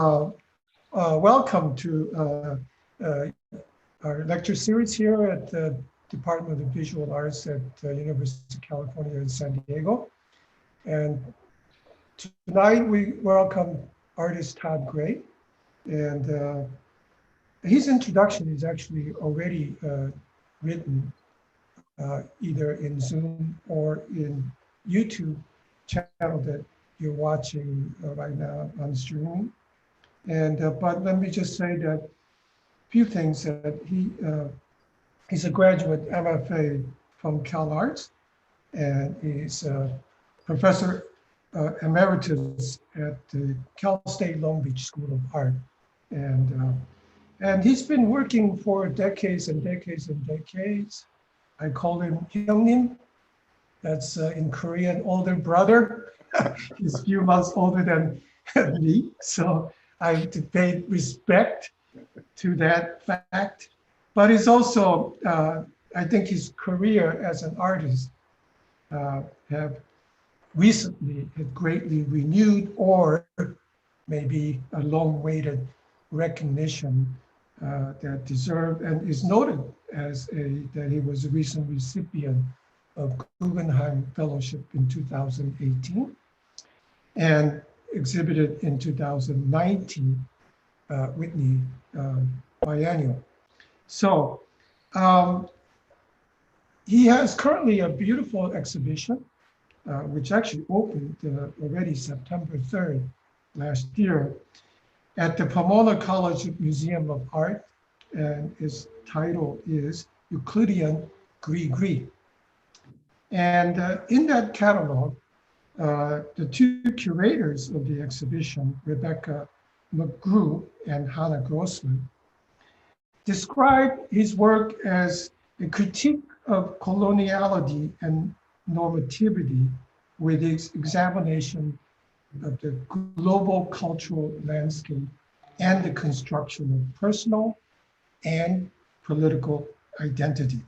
welcome to our lecture series here at the Department of Visual Arts at University of California in San Diego. And tonight we welcome artist Todd Gray. And his introduction is actually already written either in Zoom or in YouTube channel that you're watching right now on streaming. And but let me just say that a few things that he's a graduate MFA from Cal Arts, and he's a professor emeritus at the Cal State Long Beach School of Art. And he's been working for decades and decades and decades. I call him Hyungnim. That's in Korean, older brother. He's a few months older than me. So I have to pay respect to that fact. But it's also, I think his career as an artist have recently greatly renewed, or maybe a long-awaited recognition that deserved and is noted as that he was a recent recipient of Guggenheim Fellowship in 2018 and exhibited in 2019 Whitney Biennial. So he has currently a beautiful exhibition, which actually opened already September 3rd last year at the Pomona College Museum of Art, and its title is Euclidean Gris-Gris. And in that catalog, the two curators of the exhibition, Rebecca McGrew and Hannah Grossman, described his work as a critique of coloniality and normativity with its examination of the global cultural landscape and the construction of personal and political identity,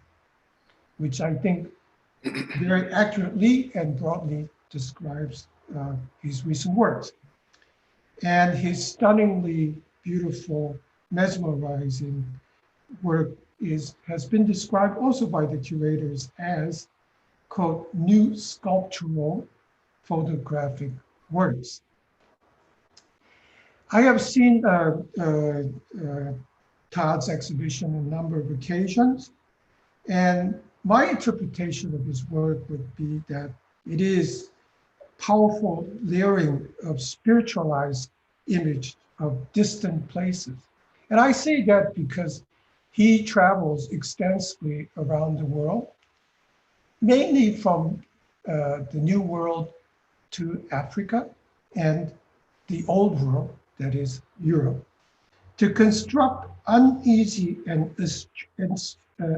which I think very accurately and broadly describes his recent works. And his stunningly beautiful, mesmerizing work has been described also by the curators as, quote, new sculptural photographic works. I have seen Todd's exhibition on a number of occasions, and my interpretation of his work would be that it is powerful layering of spiritualized image of distant places. And I say that because he travels extensively around the world, mainly from the New World to Africa and the Old World, that is Europe, to construct uneasy and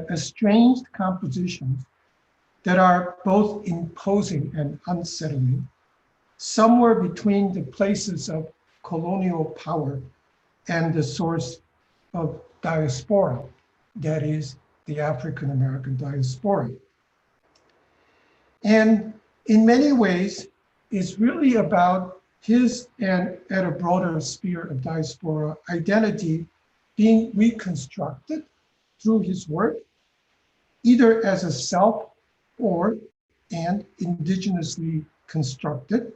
estranged compositions that are both imposing and unsettling, somewhere between the places of colonial power and the source of diaspora, that is the African American diaspora. And in many ways, it's really about his and at a broader sphere of diaspora identity being reconstructed through his work, either as a self or and indigenously constructed,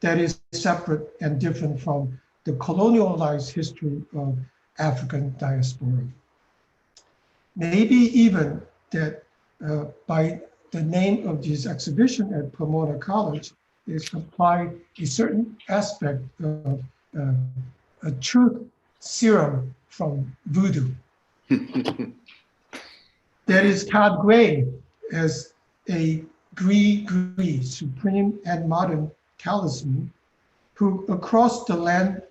that is separate and different from the colonialized history of African diaspora. Maybe even that by the name of this exhibition at Pomona College is apply a certain aspect of a truth serum from voodoo. That is Todd Gray as a gris-gris, supreme and modern talisman, who across the land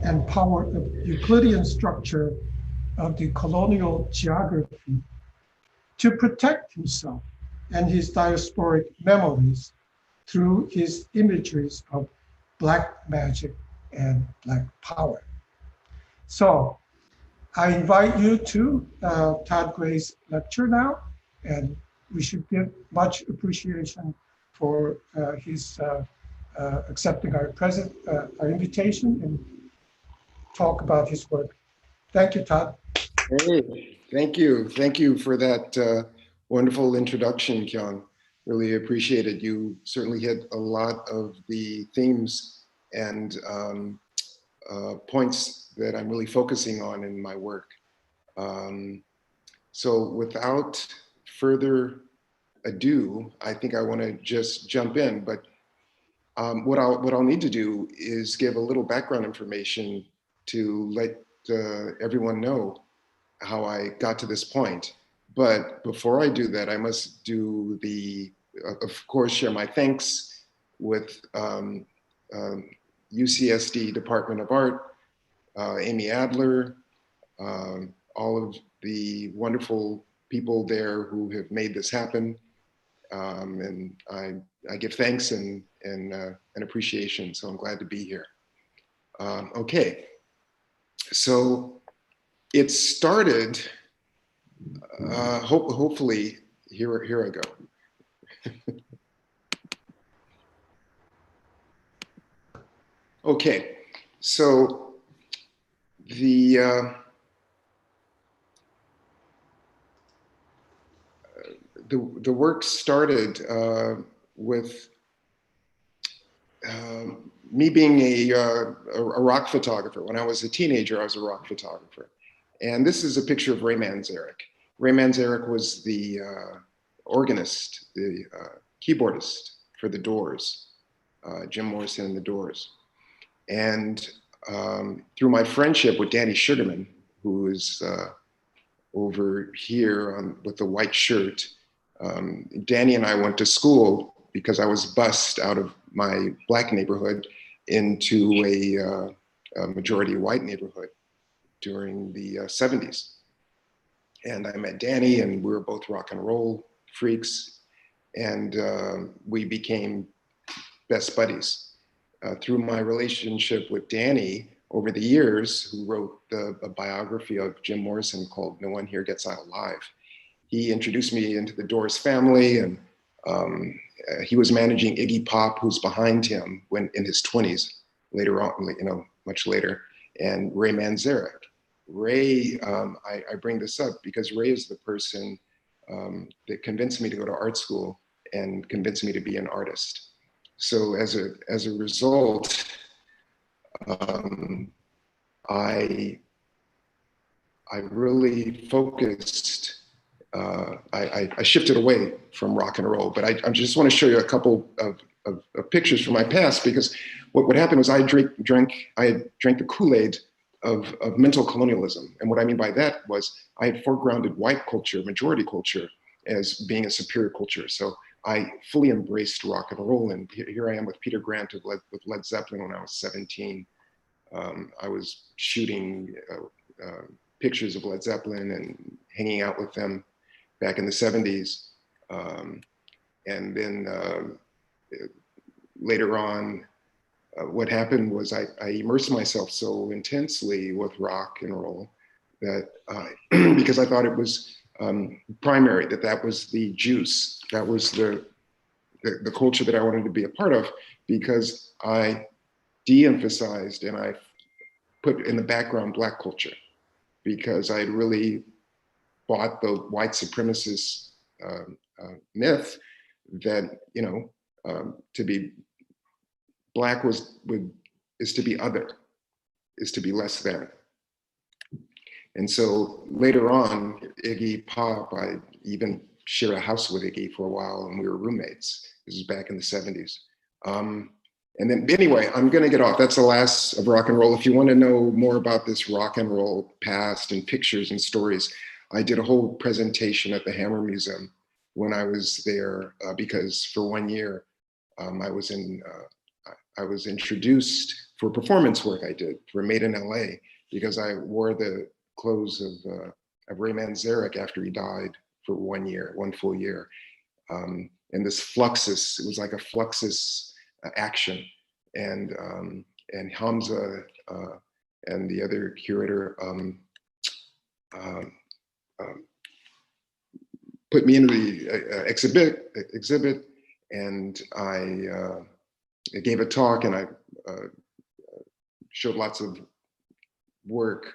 and power of Euclidean structure of the colonial geography, to protect himself and his diasporic memories through his imageries of Black magic and Black power. So I invite you to Todd Gray's lecture now, and we should give much appreciation for his accepting our invitation. And talk about his work. Thank you, Todd. Hey, thank you. Thank you for that wonderful introduction, Kyung. Really appreciate it. You certainly hit a lot of the themes and points that I'm really focusing on in my work. So without further ado, I think I want to just jump in. But what I'll need to do is give a little background information to let everyone know how I got to this point. But before I do that, I must do of course, share my thanks with UCSD Department of Art, Amy Adler, all of the wonderful people there who have made this happen. And I give thanks and appreciation. So I'm glad to be here. Okay, so it started. Hopefully, here I go. Okay, so the work started with me being a rock photographer. When I was a teenager, I was a rock photographer. And this is a picture of Ray Manzarek. Ray Manzarek was the organist, the keyboardist for the Doors, Jim Morrison and the Doors. And through my friendship with Danny Sugarman, who is over here with the white shirt, Danny and I went to school because I was bused out of my Black neighborhood into a majority white neighborhood during the 70s. And I met Danny, and we were both rock and roll freaks, and we became best buddies. Through my relationship with Danny over the years, who wrote a biography of Jim Morrison called No One Here Gets Out Alive, he introduced me into the Doors family, and he was managing Iggy Pop, who's behind him when in his 20s, later on, much later, and Ray Manzarek. Ray, I bring this up because Ray is the person that convinced me to go to art school and convinced me to be an artist. So as a result, I really focused. I shifted away from rock and roll, but I just want to show you a couple of pictures from my past, because what happened was I drank the Kool-Aid of mental colonialism. And what I mean by that was I had foregrounded white culture, majority culture, as being a superior culture. So I fully embraced rock and roll. And here I am with Peter Grant with Led Zeppelin when I was 17. I was shooting pictures of Led Zeppelin and hanging out with them back in the 70s. And then later on, what happened was I immersed myself so intensely with rock and roll that because I thought it was primary, that was the juice, that was the culture that I wanted to be a part of, because I de-emphasized and I put in the background Black culture, because I had really bought the white supremacist myth that, to be Black is to be other, is to be less than. And so later on, Iggy Pop, I even shared a house with Iggy for a while, and we were roommates. This is back in the 70s. And then anyway, I'm gonna get off. That's the last of rock and roll. If you want to know more about this rock and roll past and pictures and stories, I did a whole presentation at the Hammer Museum when I was there, because for 1 year, I was introduced for performance work I did for Made in LA, because I wore the clothes of Ray Manzarek after he died for 1 year, 1 full year. And this Fluxus, it was like a Fluxus action. And Hamza and the other curator put me into the exhibit, and I gave a talk, and I showed lots of work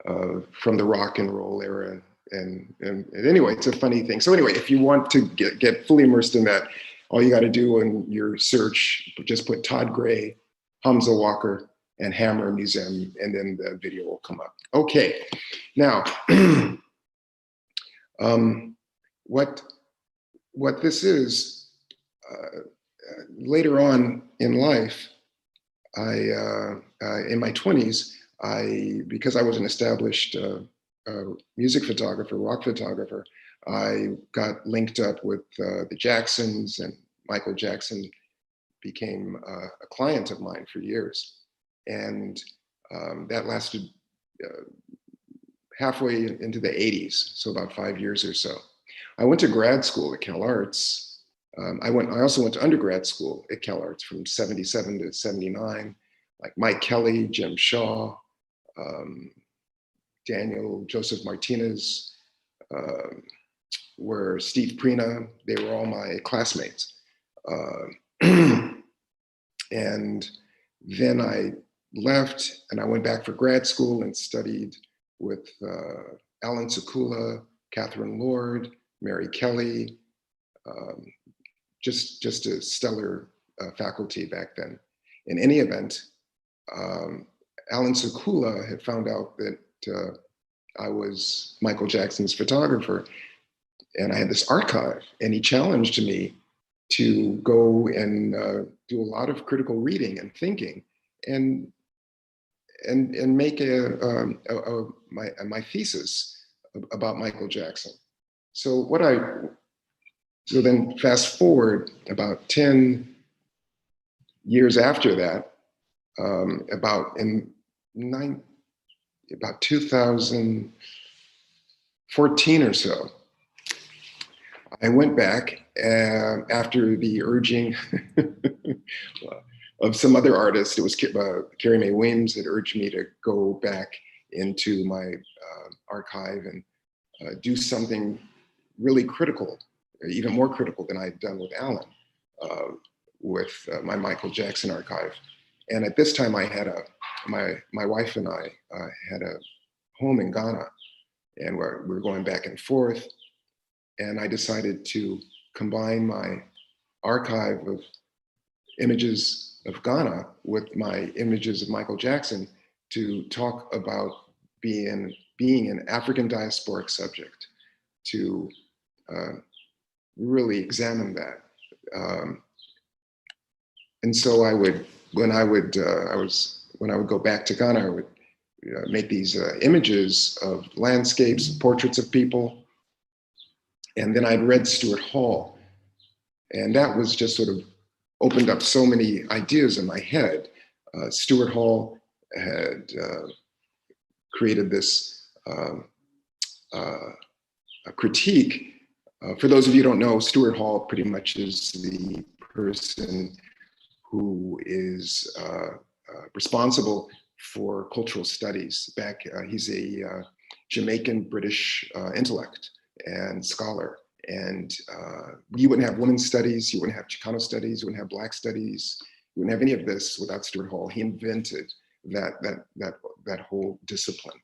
from the rock and roll era. And anyway, it's a funny thing. So anyway, if you want to get fully immersed in that, all you got to do in your search, just put Todd Gray, Hamza Walker, and Hammer Museum, and then the video will come up. Okay, now, what this is, later on in life, in my 20s, because I was an established music photographer, rock photographer, I got linked up with the Jacksons, and Michael Jackson became a client of mine for years. And that lasted halfway into the 80s, so about 5 years or so. I went to grad school at Cal Arts. I also went to undergrad school at Cal Arts from 77 to 79, like Mike Kelly, Jim Shaw, Daniel Joseph Martinez, were Steve Prina. They were all my classmates. And then I left and I went back for grad school and studied with Alan Sekula, Catherine Lord, Mary Kelly, just a stellar faculty back then. In any event, Alan Sekula had found out that I was Michael Jackson's photographer, and I had this archive, and he challenged me to go and do a lot of critical reading and thinking, and make my thesis about Michael Jackson. So then fast forward about 10 years after that, about 2014 or so, I went back after the urging of some other artists. It was Carrie Mae Weems that urged me to go back into my archive and do something really critical, even more critical than I'd done with Alan, with my Michael Jackson archive. And at this time, I had my wife and I had a home in Ghana, and we were going back and forth. And I decided to combine my archive of images of Ghana with my images of Michael Jackson to talk about being an African diasporic subject, to really examine that. And so when I would go back to Ghana, I would make these images of landscapes, portraits of people. And then I'd read Stuart Hall, and that was just sort of opened up so many ideas in my head. Stuart Hall had created this a critique. For those of you who don't know, Stuart Hall pretty much is the person who is responsible for cultural studies. He's a Jamaican British intellect and scholar. And you wouldn't have women's studies, you wouldn't have Chicano studies, you wouldn't have Black studies, you wouldn't have any of this without Stuart Hall. He invented that whole discipline.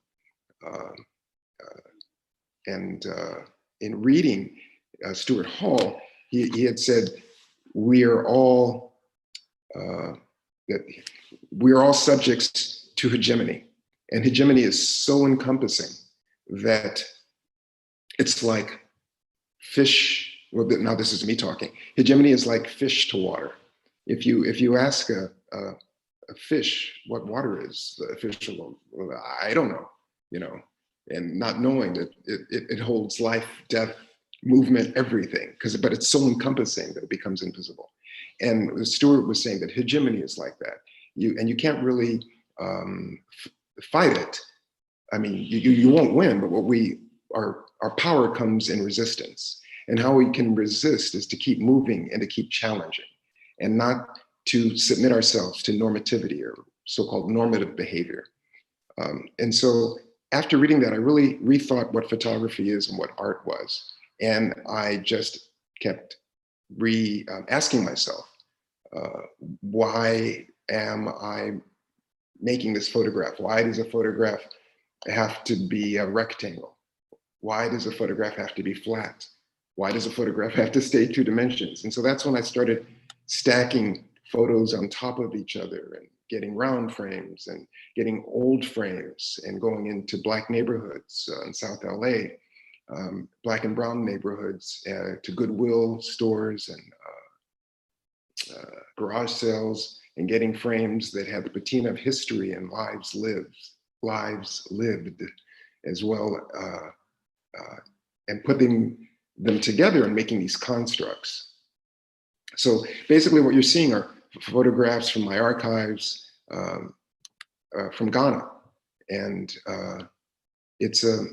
In reading Stuart Hall, he had said, we're all subjects to hegemony. And hegemony is so encompassing that it's like fish. Well, now this is me talking. Hegemony is like fish to water. If you ask a fish what water is, the fish will, well, I don't know, and not knowing that it holds life, death, movement, everything, but it's so encompassing that it becomes invisible. And Stuart was saying that hegemony is like that. You can't really fight it. I mean, you won't win, but our power comes in resistance. And how we can resist is to keep moving and to keep challenging, and not to submit ourselves to normativity or so-called normative behavior. And so after reading that, I really rethought what photography is and what art was. And I just kept asking myself, why am I making this photograph. Why does a photograph have to be a rectangle? Why does a photograph have to be flat? Why does a photograph have to stay 2 dimensions? And so that's when I started stacking photos on top of each other and getting round frames and getting old frames and going into Black neighborhoods in South LA, Black and brown neighborhoods, to Goodwill stores and garage sales, and getting frames that had the patina of history and lives lived as well, and putting them together and making these constructs. So basically what you're seeing are photographs from my archives from Ghana. And it's a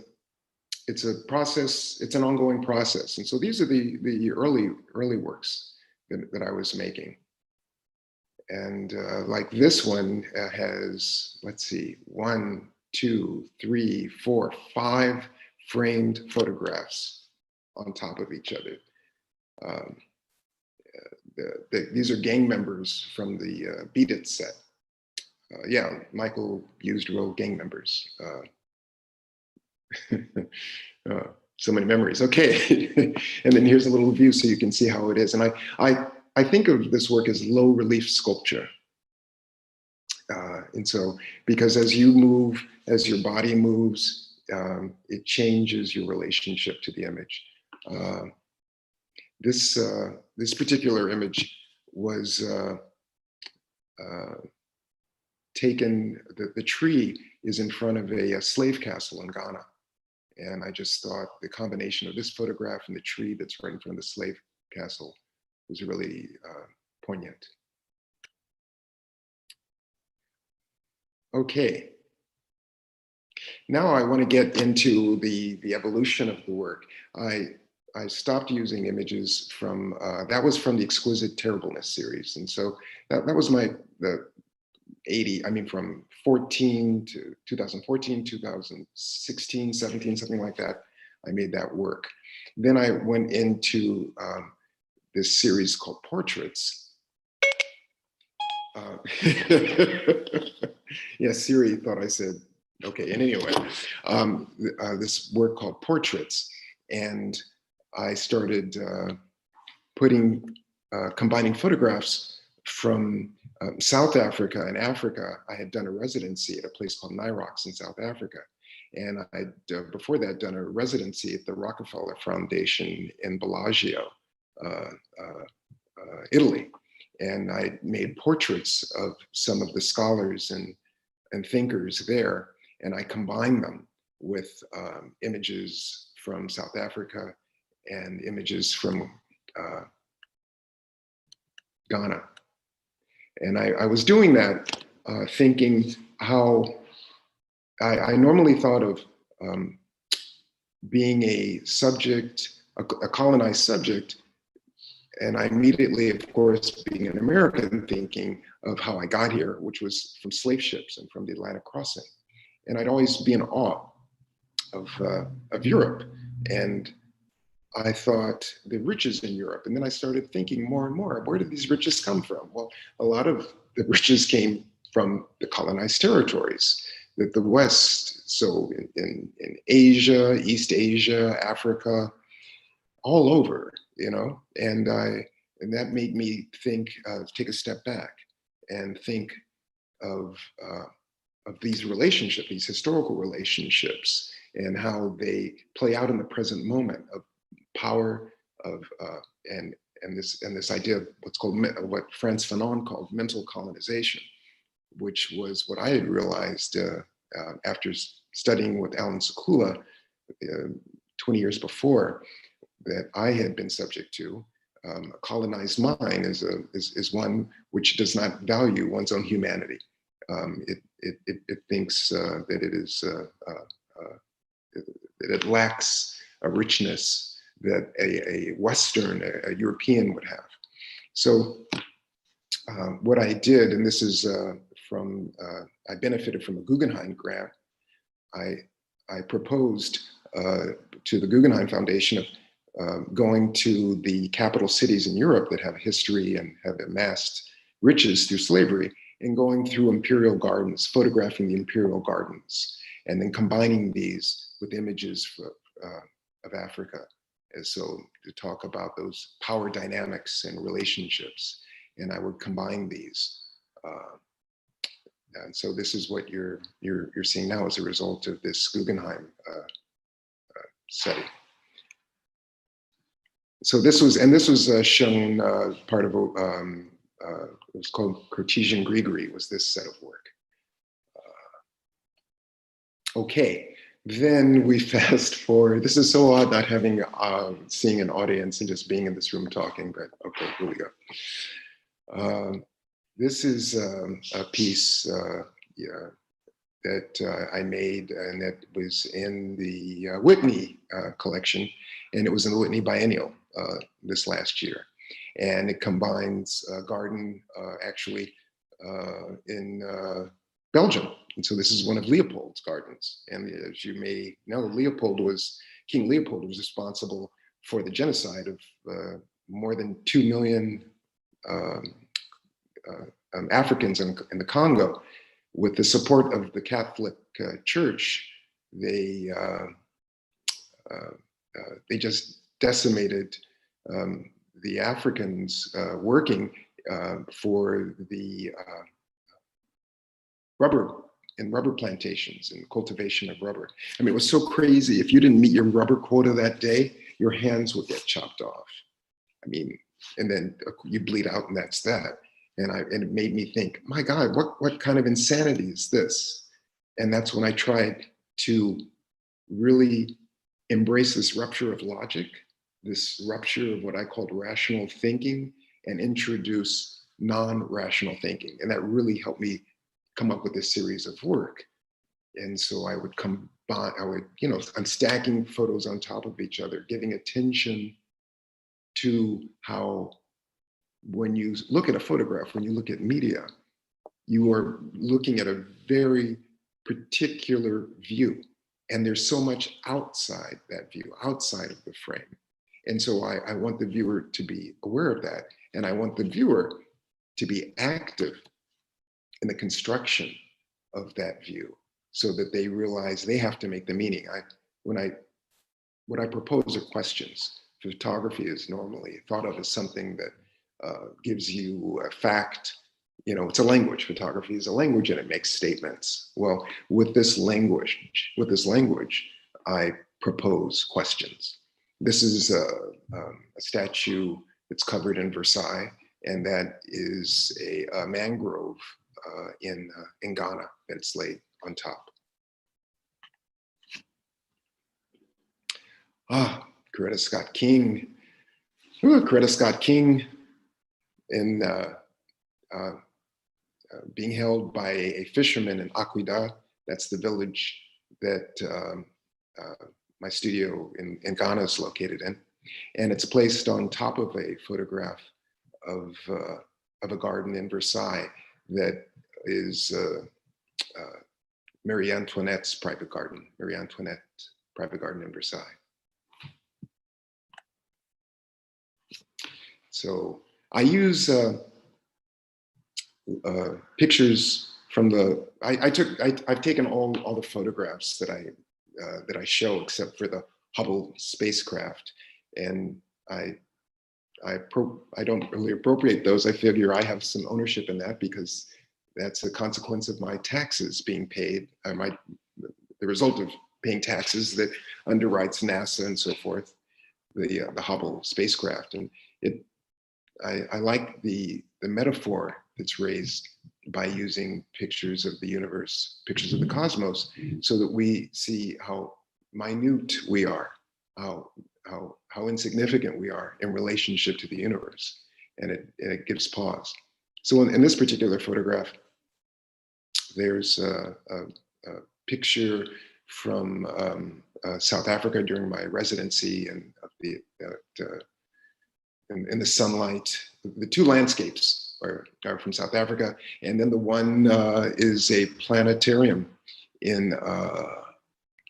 process, it's an ongoing process. And so these are the early works that I was making. And like this one has, let's see, 1, 2, 3, 4, 5 framed photographs on top of each other. These are gang members from the Beat It set. Yeah, Michael used real gang members. So many memories. Okay, and then here's a little view so you can see how it is. And I think of this work as low relief sculpture. And so, because as you move, as your body moves, it changes your relationship to the image. This particular image was taken, the tree is in front of a slave castle in Ghana. And I just thought the combination of this photograph and the tree that's right in front of the slave castle was really poignant. Okay. Now I want to get into the evolution of the work. I stopped using images from, that was from the Exquisite Terribleness series. And so that was from 14 to 2014, 2016, 17, something like that. I made that work. Then I went into this series called Portraits. Yeah, Siri thought I said, okay, and anyway, this work called Portraits. And I started combining photographs from South Africa and Africa. I had done a residency at a place called Nyrox in South Africa. And I'd, before that, done a residency at the Rockefeller Foundation in Bellagio, Italy. And I made portraits of some of the scholars and thinkers there. And I combined them with images from South Africa and images from Ghana. And I was doing that thinking how I normally thought of being a subject, a colonized subject, and I immediately, of course, being an American, thinking of how I got here, which was from slave ships and from the Atlantic crossing. And I'd always be in awe of Europe. And I thought the riches in Europe. And then I started thinking more and more, where did these riches come from? Well, a lot of the riches came from the colonized territories, that the West, so in Asia, East Asia, Africa, all over, you know, and that made me think, take a step back and think of these relationships, these historical relationships, and how they play out in the present moment of power, of and this idea of what's called, what Frantz Fanon called mental colonization, which was what I had realized after studying with Alan Sekula 20 years before, that I had been subject to. A colonized mind is one which does not value one's own humanity. It thinks that it is that it lacks a richness that a Western, a European would have. So what I did, and this is from, I benefited from a Guggenheim grant. I proposed to the Guggenheim Foundation of going to the capital cities in Europe that have history and have amassed riches through slavery, and going through imperial gardens, photographing the imperial gardens, and then combining these with images of Africa. And so to talk about those power dynamics and relationships, and I would combine these. And so this is what you're seeing now as a result of this Guggenheim study. So this was shown part of it was called Cartesian Grigori, was this set of work. Okay, then we fast forward. This is so odd not having seeing an audience and just being in this room talking, but okay, here we go. This is a piece that I made, and that was in the Whitney collection, and it was in the Whitney Biennial this last year. And it combines a garden actually in Belgium. And so this is one of Leopold's gardens. And as you may know, King Leopold was responsible for the genocide of more than 2 million Africans in the Congo. With the support of the Catholic Church, they just decimated the Africans working for the rubber plantations and cultivation of rubber. I mean, it was so crazy. If you didn't meet your rubber quota that day, your hands would get chopped off. I mean, and then you bleed out, and that's that. And it made me think, my God, what kind of insanity is this? And that's when I tried to really embrace this rupture of logic, this rupture of what I called rational thinking, and introduce non-rational thinking. And that really helped me come up with a series of work. And so I would combine, I'm stacking photos on top of each other, giving attention to how, when you look at a photograph, when you look at media, you are looking at a very particular view. And there's so much outside that view, outside of the frame. And so I want the viewer to be aware of that. And I want the viewer to be active in the construction of that view, so that they realize they have to make the meaning. What I propose are questions. Photography is normally thought of as something that gives you a fact. It's a language. Photography is a language, and it makes statements. Well, with this language, I propose questions. This is a statue that's covered in Versailles, and that is a mangrove in Ghana that's laid on top. Coretta Scott King. Coretta Scott King, in being held by a fisherman in Akwida. That's the village that my studio in Ghana is located in. And it's placed on top of a photograph of a garden in Versailles that is Marie Antoinette's private garden, Marie Antoinette private garden in Versailles. So I use pictures from I've taken all the photographs that I show, except for the Hubble spacecraft, and I don't really appropriate those. I figure I have some ownership in that, because that's a consequence of my taxes being paid, the result of paying taxes that underwrites NASA and so forth, the Hubble spacecraft. And I like the metaphor that's raised by using pictures of the universe, pictures of the cosmos, so that we see how minute we are, how insignificant we are in relationship to the universe, and it gives pause. So in this particular photograph, there's a picture from South Africa during my residency, and in the sunlight. The two landscapes are from South Africa, and then the one is a planetarium in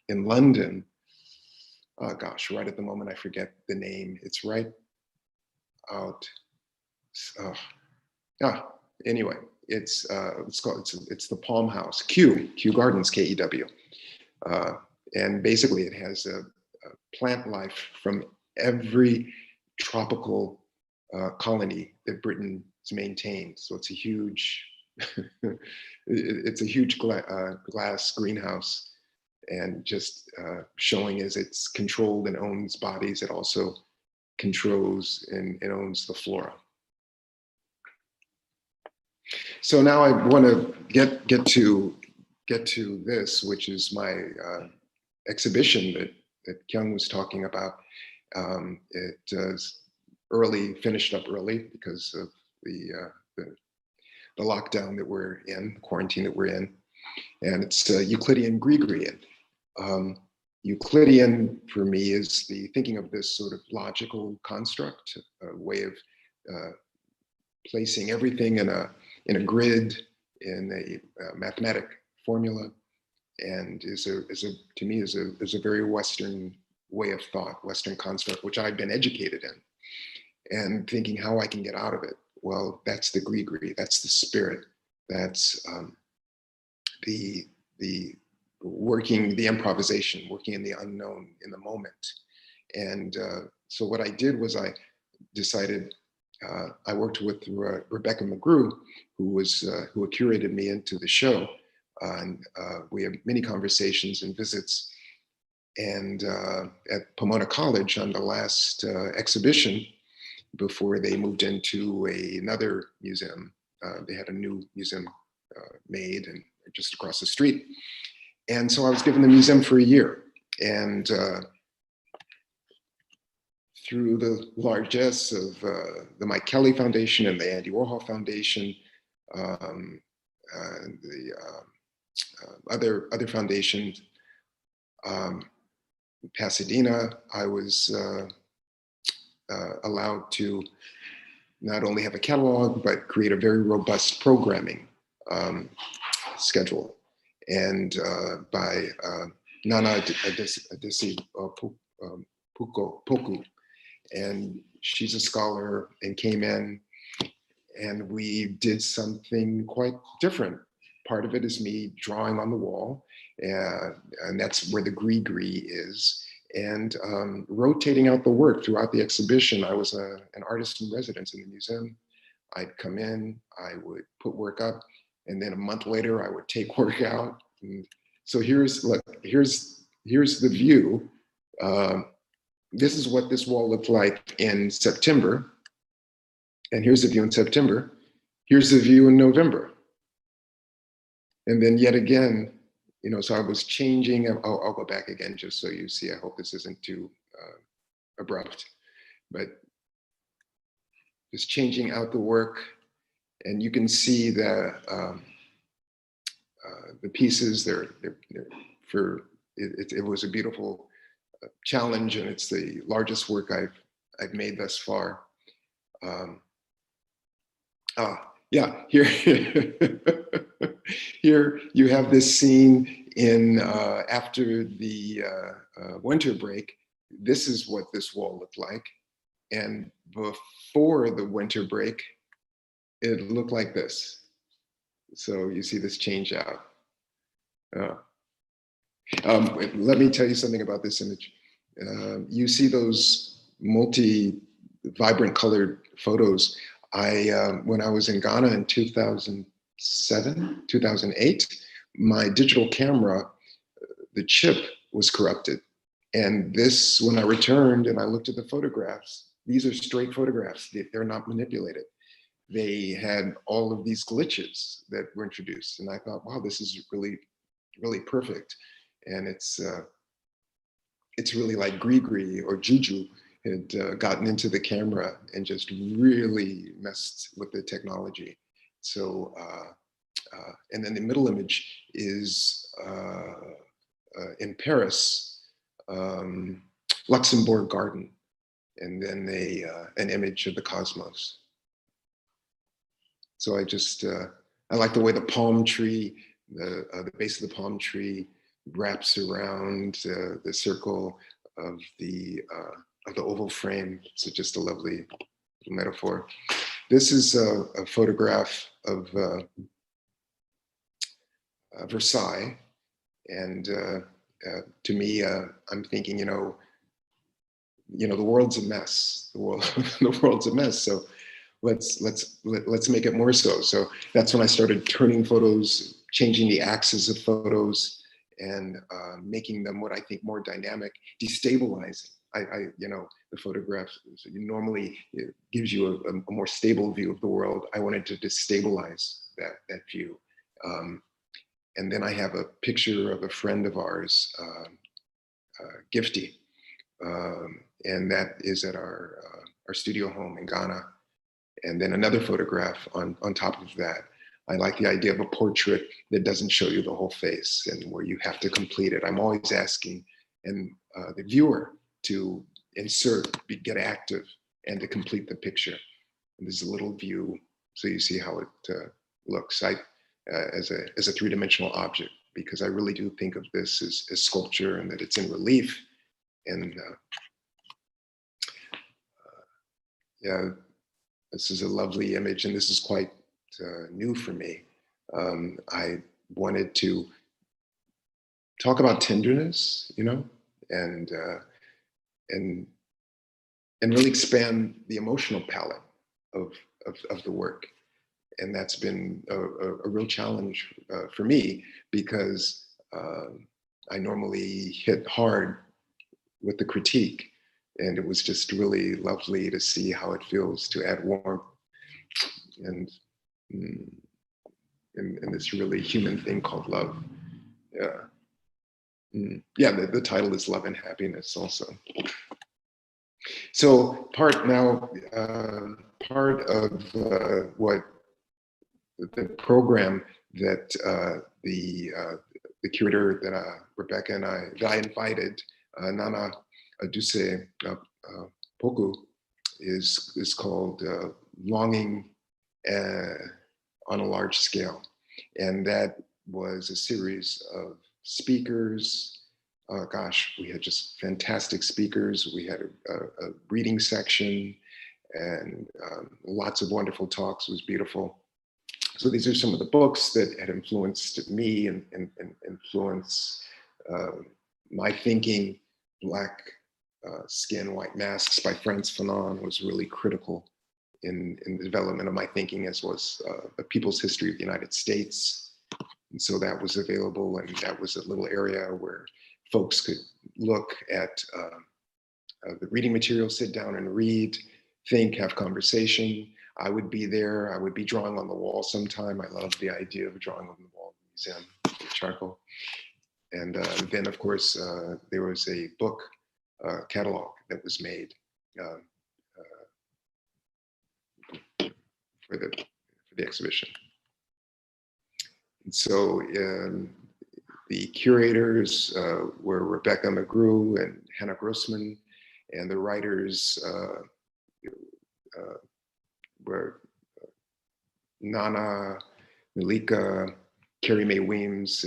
London. Oh gosh, right at the moment I forget the name. It's right out. Anyway, it's the Palm House, Kew Gardens, Kew. And basically it has a plant life from every tropical colony that Britain's maintained. So it's a huge, glass greenhouse, and just showing as it's controlled and owns bodies, it also controls and owns the flora. So now I want to get to this, which is my exhibition that Kyung was talking about. It finished up early because of the lockdown that we're in, quarantine that we're in, and it's Euclidean Gregorian. Euclidean for me is the thinking of this sort of logical construct, a way of placing everything in a grid, in a mathematic formula, and to me is a very Western way of thought, Western construct, which I've been educated in, and thinking how I can get out of it. Well, that's the Grigri, that's the spirit, that's the working, the improvisation, working in the unknown, in the moment. And so what I did was I decided, I worked with Rebecca McGrew, who curated me into the show. And we had many conversations and visits. And at Pomona College on the last exhibition, before they moved into another museum, they had a new museum made and just across the street. And so I was given the museum for a year. And through the largesse of the Mike Kelly Foundation and the Andy Warhol Foundation, the other foundations, Pasadena, I was allowed to not only have a catalog, but create a very robust programming schedule. And by Nana Adesi Poku, and she's a scholar and came in, and we did something quite different. Part of it is me drawing on the wall, and that's where the Grigri is, and rotating out the work throughout the exhibition. I was an artist in residence in the museum. I'd come in, I would put work up, and then a month later I would take work out. And so here's the view. This is what this wall looked like in September, and here's the view in September. Here's the view in November. And then yet again, so I was changing. I'll go back again just so you see. I hope this isn't too abrupt, but just changing out the work, and you can see the pieces. It was a beautiful challenge, and it's the largest work I've made thus far. Yeah, here here you have this scene in after the winter break. This is what this wall looked like, and before the winter break, it looked like this. So you see this change out. Let me tell you something about this image. You see those vibrant colored photos. When I was in Ghana in 2007, 2008, my digital camera, the chip was corrupted. And this, when I returned and I looked at the photographs, these are straight photographs. They're not manipulated. They had all of these glitches that were introduced. And I thought, wow, this is really, really perfect. And it's really like Grigri or Juju had gotten into the camera and just really messed with the technology. So, and then the middle image is in Paris, Luxembourg Garden, and then an image of the cosmos. So I like the way the palm tree, the base of the palm tree wraps around the circle of the oval frame. It's just a lovely metaphor. This is a photograph of Versailles. And to me, I'm thinking, the world's a mess. The world's a mess. So let's make it more so. So that's when I started turning photos, changing the axis of photos, and making them what I think more dynamic, destabilizing. The photograph normally it gives you a more stable view of the world. I wanted to destabilize that view. And then I have a picture of a friend of ours, Gifty, and that is at our studio home in Ghana. And then another photograph on top of that. I like the idea of a portrait that doesn't show you the whole face and where you have to complete it. I'm always asking the viewer to insert, get active, and to complete the picture. And there's a little view, so you see how it looks as a three-dimensional object, because I really do think of this as sculpture and that it's in relief. And yeah, this is a lovely image, and this is quite new for me. I wanted to talk about tenderness, and really expand the emotional palette of the work. And that's been a real challenge for me, because I normally hit hard with the critique. And it was just really lovely to see how it feels to add warmth and this really human thing called love. Yeah. Yeah, the title is Love and Happiness also. So part of what the program that the curator that Rebecca and I invited, Nana Aduse Poku, is called Longing on a Large Scale. And that was a series of speakers. Gosh, we had just fantastic speakers. We had a reading section and lots of wonderful talks. It was beautiful. So these are some of the books that had influenced me and influenced my thinking. Black Skin, White Masks by Frantz Fanon was really critical in the development of my thinking, as was A People's History of the United States. And so that was available, and that was a little area where folks could look at the reading material, sit down and read, think, have conversation. I would be there. I would be drawing on the wall sometime. I love the idea of drawing on the wall in the museum with charcoal. And then, of course, there was a book catalog that was made for the exhibition. And so the curators were Rebecca McGrew and Hannah Grossman, and the writers were Nana, Malika, Carrie Mae Weems,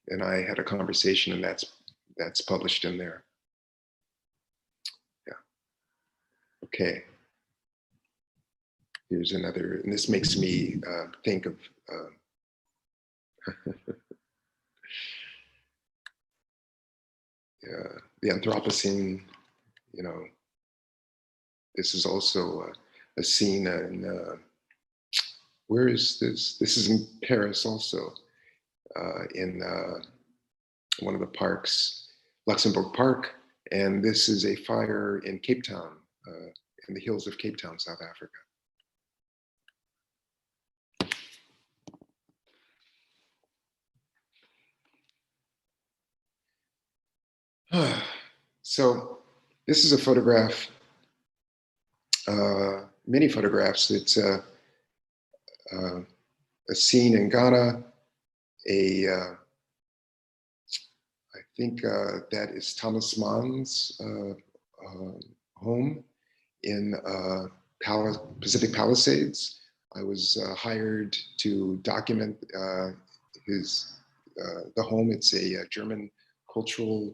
and I had a conversation, and that's published in there. Yeah. Okay. Here's another, and this makes me think of the Anthropocene. This is also a scene in, where is this? This is in Paris also, in one of the parks, Luxembourg Park. And this is a fire in Cape Town, in the hills of Cape Town, South Africa. So this is a photograph, many photographs. It's a scene in Ghana. I think that is Thomas Mann's home in Pacific Palisades. I was hired to document the home. It's a German cultural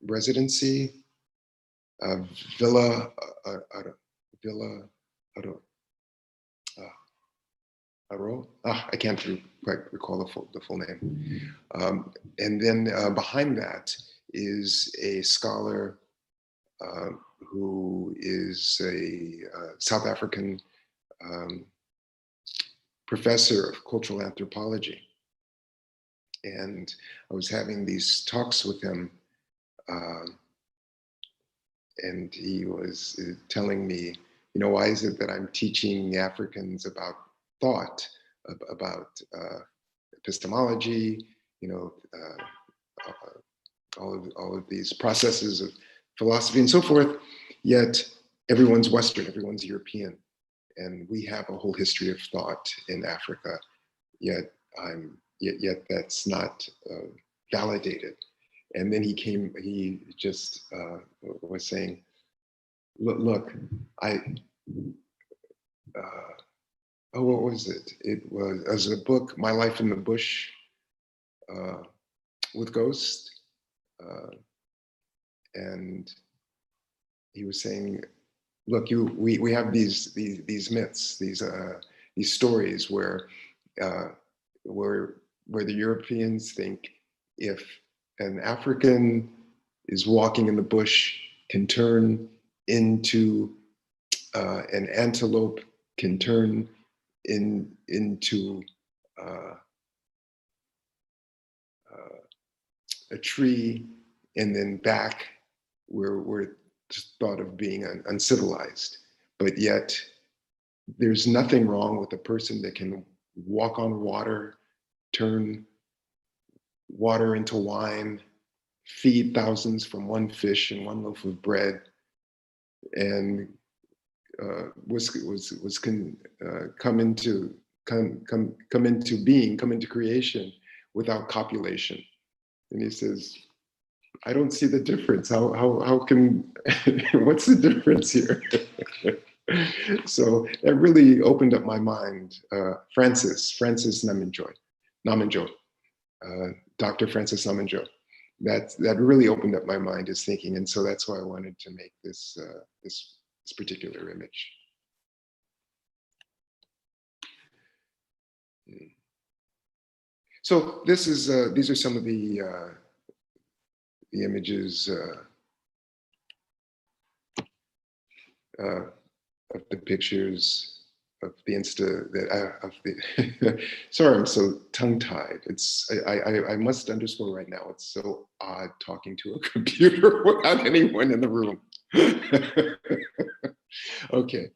residency, Villa how do I can't quite recall the full name. And then behind that is a scholar who is a South African professor of cultural anthropology. And I was having these talks with him, and he was telling me, you know, why is it that I'm teaching Africans about thought, about epistemology, you know, all of these processes of philosophy and so forth, yet everyone's Western, everyone's European, and we have a whole history of thought in Africa, yet that's not validated. And then he just was saying, look, what was it? It was a book, My Life in the Bush with Ghost. And he was saying, look, we have these myths, these stories where the Europeans think if an African is walking in the bush, can turn into an antelope, can turn into a tree, and then back we're just thought of being uncivilized. But yet there's nothing wrong with a person that can walk on water, turn water into wine, feed thousands from one fish and one loaf of bread, and come into being, come into creation without copulation. And he says, I don't see the difference. How can, what's the difference here? So that really opened up my mind. Francis Naminjo, Dr. Francis Naminjo. That really opened up my mind, his thinking, and so that's why I wanted to make this this particular image. So this is these are some of the images of the pictures of the sorry, I'm so tongue-tied. I must underscore right now, it's so odd talking to a computer without anyone in the room. Okay,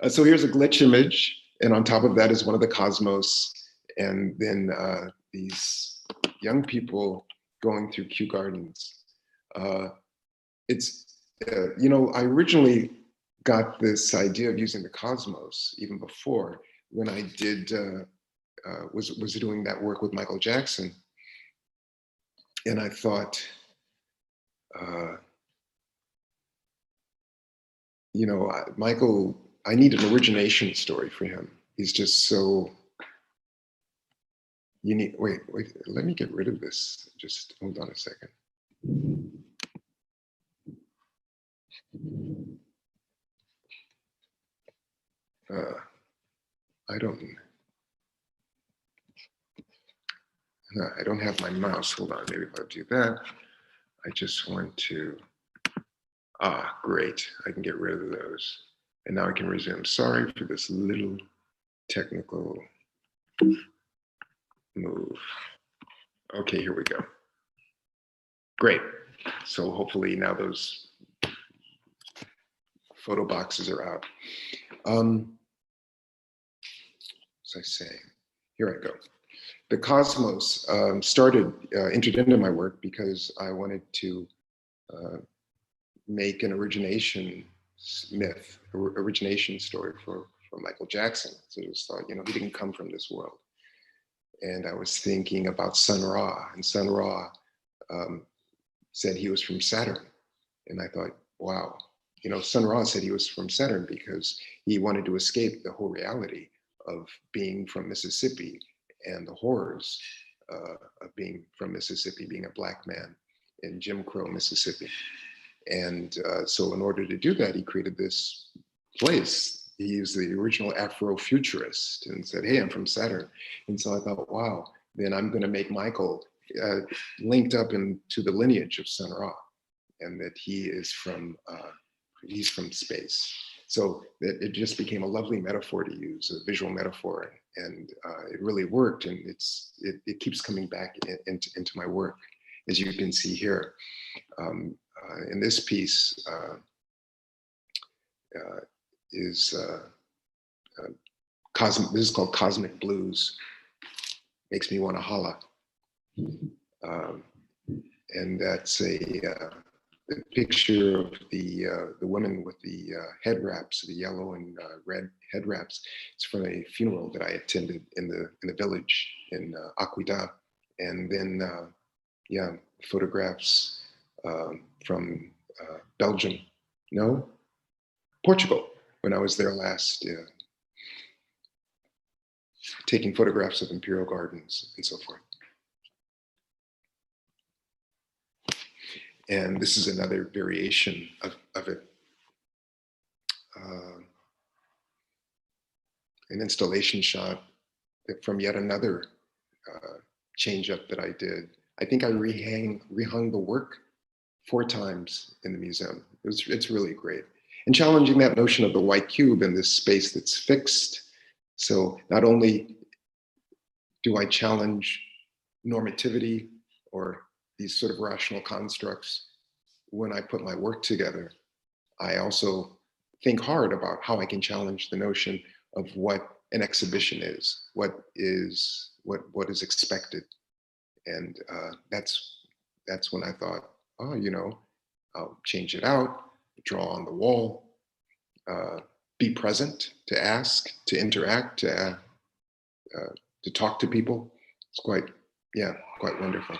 so here's a glitch image, and on top of that is one of the cosmos, and then these young people going through Kew Gardens. You know, I originally got this idea of using the cosmos even before, when I did was doing that work with Michael Jackson, and I thought, you know, Michael, I need an origination story for him. He's just so unique. Wait, let me get rid of this. Just hold on a second. I don't have my mouse. Hold on, maybe if I do that. I just want to, great. I can get rid of those. And now I can resume. Sorry for this little technical move. Okay, here we go. Great. So hopefully now those photo boxes are out. As I say, here I go. The cosmos entered into my work because I wanted to make an origination myth, origination story for Michael Jackson. So I just thought, you know, he didn't come from this world. And I was thinking about Sun Ra, and Sun Ra said he was from Saturn. And I thought, wow, you know, Sun Ra said he was from Saturn because he wanted to escape the whole reality of being from Mississippi and the horrors of being from Mississippi, being a Black man in Jim Crow, Mississippi. And so in order to do that, he created this place he's the original Afrofuturist, and said, hey, I'm from Saturn. And so I thought, wow, then I'm going to make Michael linked up into the lineage of Sun Ra, and that he's from space. So it just became a lovely metaphor to use, a visual metaphor, and it really worked. And it keeps coming back into my work, as you can see here. In this piece is cosmic. This is called Cosmic Blues. Makes me want to holla. And that's a picture of the women with the head wraps, the yellow and red head wraps. It's from a funeral that I attended in the village in Aquida, and then yeah, photographs from Belgium, no, Portugal, when I was there last, taking photographs of imperial gardens and so forth. And this is another variation of it. An installation shot from yet another change up that I did. I think I rehung the work 4 times in the museum. It's really great. And challenging that notion of the white cube in this space that's fixed. So not only do I challenge normativity or these sort of rational constructs when I put my work together, I also think hard about how I can challenge the notion of what an exhibition is, what is expected. And that's when I thought, oh, you know, I'll change it out, draw on the wall, be present, to ask, to interact, to talk to people. It's quite wonderful.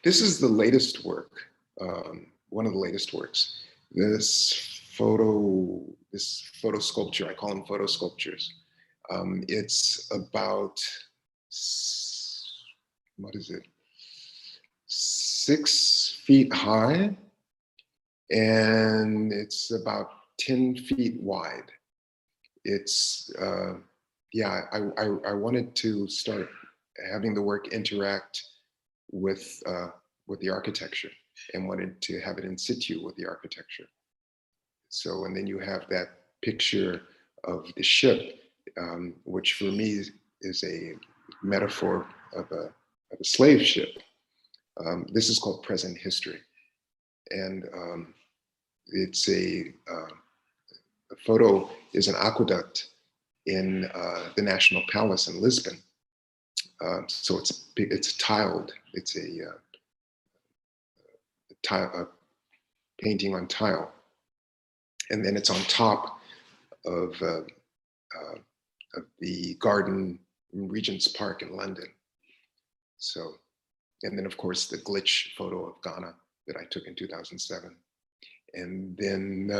This is the latest work, one of the latest works. This photo sculpture, I call them photo sculptures. It's about, what is it? 6 feet high, and it's about 10 feet wide. It's, yeah, I wanted to start having the work interact with the architecture, and wanted to have it in situ with the architecture. So, and then you have that picture of the ship, which for me is a metaphor of a slave ship. This is called Present History, and it's the photo is an aqueduct in the National Palace in Lisbon. So it's tiled. It's a painting on tile, and then it's on top of the garden in Regent's Park in London. So, and then of course the glitch photo of Ghana that I took in 2007, and then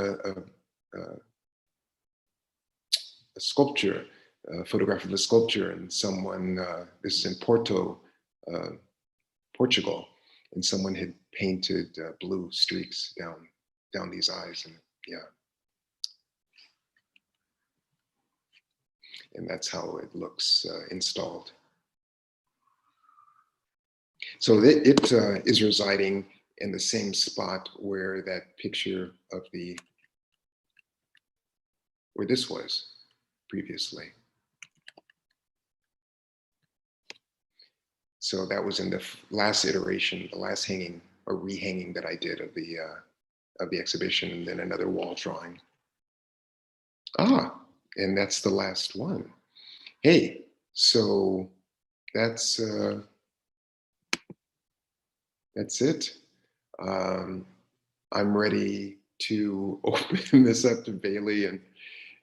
a sculpture, a photograph of a sculpture, and someone, this is in Porto, Portugal, and someone had painted blue streaks down these eyes, and yeah. And that's how it looks installed. So it is residing in the same spot where that picture of where this was previously. So that was in the last iteration, the last hanging or rehanging that I did of the exhibition, and then another wall drawing. Ah, and that's the last one. Hey, so that's it. I'm ready to open this up to Bailey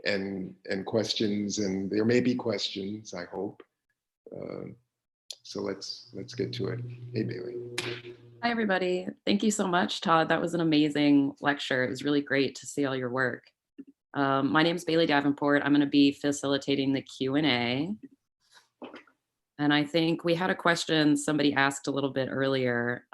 and questions, and there may be questions, I hope. So let's get to it. Hey, Bailey. Hi, everybody. Thank you so much, Todd. That was an amazing lecture. It was really great to see all your work. My name is Bailey Davenport. I'm going to be facilitating the Q&A. And I think we had a question somebody asked a little bit earlier.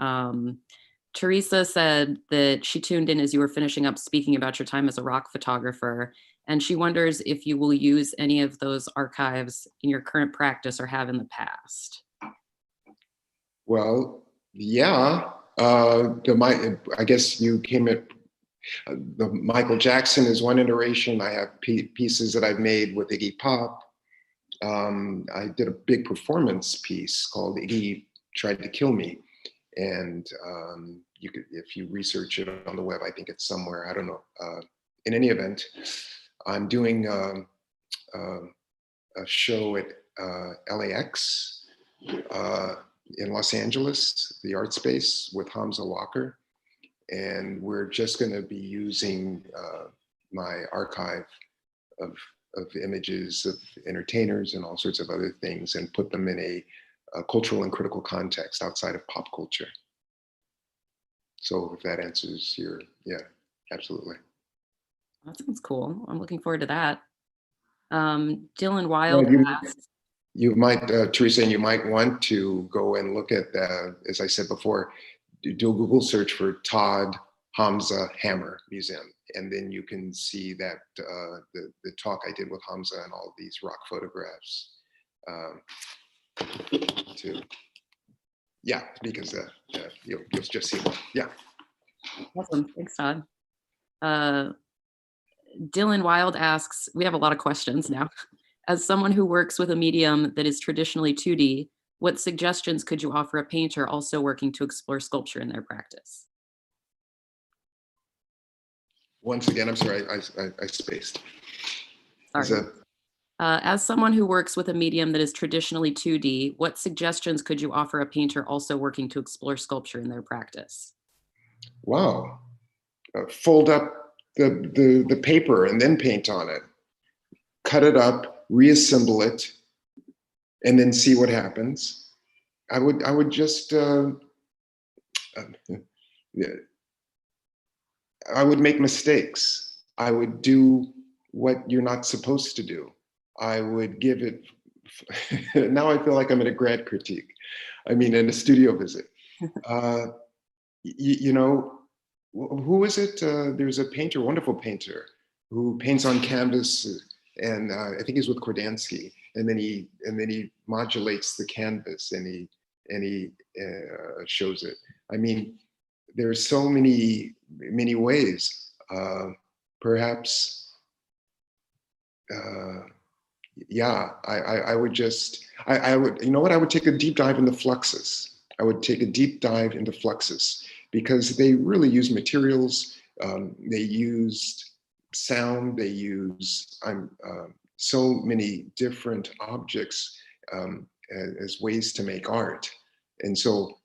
Teresa said that she tuned in as you were finishing up speaking about your time as a rock photographer, and she wonders if you will use any of those archives in your current practice or have in the past. Well, yeah. I guess you came at the Michael Jackson is one iteration. I have pieces that I've made with Iggy Pop. I did a big performance piece called Iggy Tried to Kill Me. And you could, if you research it on the web, I think it's somewhere, I don't know. In any event, I'm doing a show at LAX in Los Angeles, the art space with Hamza Walker. And we're just gonna be using my archive of images of entertainers and all sorts of other things and put them in a cultural and critical context outside of pop culture. So if that answers your, yeah, absolutely. That sounds cool. I'm looking forward to that. Dylan Wild Well, asked, you might, Teresa, and you might want to go and look at, as I said before, do a Google search for Todd Hamza Hammer Museum, and then you can see that the talk I did with Hamza and all of these rock photographs. Yeah, because you'll just see one. Yeah. awesome, thanks, Todd. Dylan Wild asks, we have a lot of questions now. As someone who works with a medium that is traditionally 2D, what suggestions could you offer a painter also working to explore sculpture in their practice? Once again, I'm sorry, I spaced. Sorry. As someone who works with a medium that is traditionally 2D, what suggestions could you offer a painter also working to explore sculpture in their practice? Wow. Fold up the paper and then paint on it. Cut it up, reassemble it, and then see what happens. I would just I would make mistakes. I would do what you're not supposed to do. I would give it, now I feel like I'm in a grad critique. I mean, in a studio visit. You know, who is it? There's a painter, wonderful painter, who paints on canvas, and I think he's with Kordansky, and then he modulates the canvas and he shows it. I mean, there's so many ways. Perhaps, yeah. I would just, I would, you know what? I would take a deep dive into Fluxus. I would take a deep dive into Fluxus because they really use materials. They used sound. They use so many different objects as ways to make art. And so